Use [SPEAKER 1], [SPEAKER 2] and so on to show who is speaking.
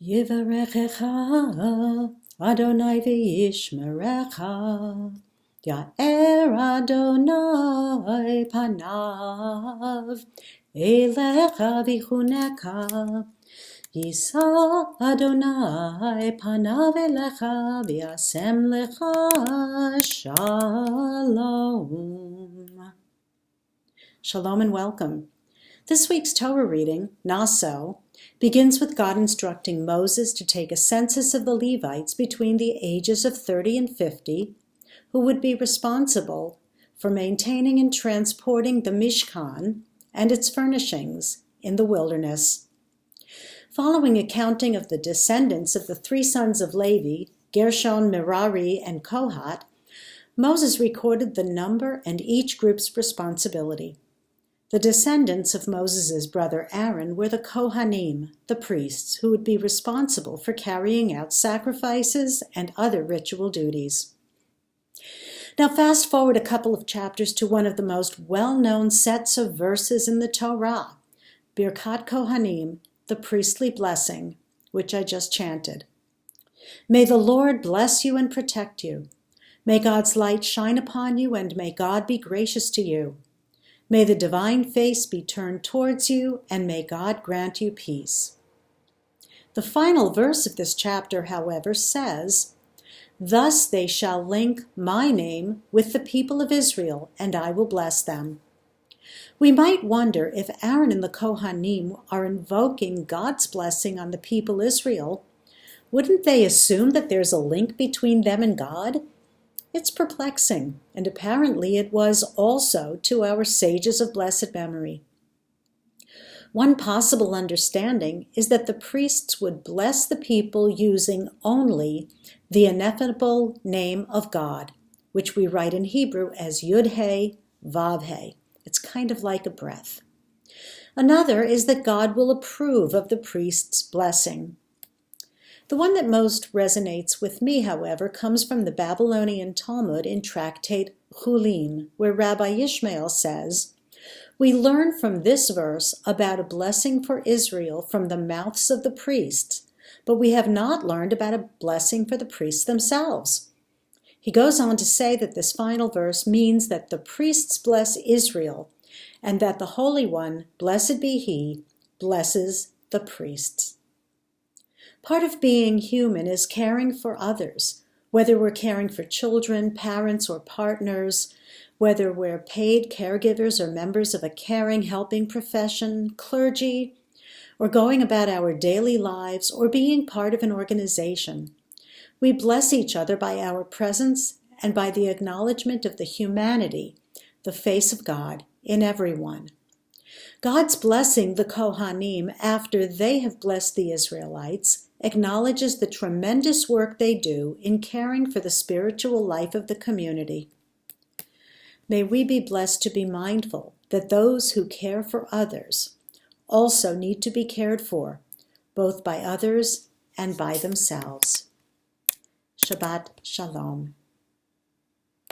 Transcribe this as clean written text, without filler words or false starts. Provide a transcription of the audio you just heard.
[SPEAKER 1] Yivarechecha Adonai v'yishmerecha. Ya'er Adonai panav elecha v'chuneka. Yisa Adonai panav elecha v'yasem lecha shalom. Shalom and welcome. This week's Torah reading, Naso, begins with God instructing Moses to take a census of the Levites between the ages of 30 and 50, who would be responsible for maintaining and transporting the Mishkan and its furnishings in the wilderness. Following a counting of the descendants of the three sons of Levi, Gershon, Merari, and Kohat, Moses recorded the number and each group's responsibility. The descendants of Moses' brother Aaron were the Kohanim, the priests, who would be responsible for carrying out sacrifices and other ritual duties. Now fast forward a couple of chapters to one of the most well-known sets of verses in the Torah, Birkat Kohanim, the priestly blessing, which I just chanted. May the Lord bless you and protect you. May God's light shine upon you, and may God be gracious to you. May the divine face be turned towards you, and may God grant you peace. The final verse of this chapter, however, says, "Thus they shall link my name with the people of Israel, and I will bless them." We might wonder if Aaron and the Kohanim are invoking God's blessing on the people Israel. Wouldn't they assume that there's a link between them and God? It's perplexing, and apparently it was also to our sages of blessed memory. One possible understanding is that the priests would bless the people using only the ineffable name of God, which we write in Hebrew as Yud-He, Vav-He. It's kind of like a breath. Another is that God will approve of the priest's blessing. The one that most resonates with me, however, comes from the Babylonian Talmud in Tractate Chulin, where Rabbi Yishmael says, "We learn from this verse about a blessing for Israel from the mouths of the priests, but we have not learned about a blessing for the priests themselves." He goes on to say that this final verse means that the priests bless Israel, and that the Holy One, blessed be He, blesses the priests. Part of being human is caring for others, whether we're caring for children, parents, or partners, whether we're paid caregivers or members of a caring, helping profession, clergy, or going about our daily lives, or being part of an organization. We bless each other by our presence and by the acknowledgement of the humanity, the face of God, in everyone. God's blessing the Kohanim after they have blessed the Israelites acknowledges the tremendous work they do in caring for the spiritual life of the community. May we be blessed to be mindful that those who care for others also need to be cared for, both by others and by themselves. Shabbat Shalom.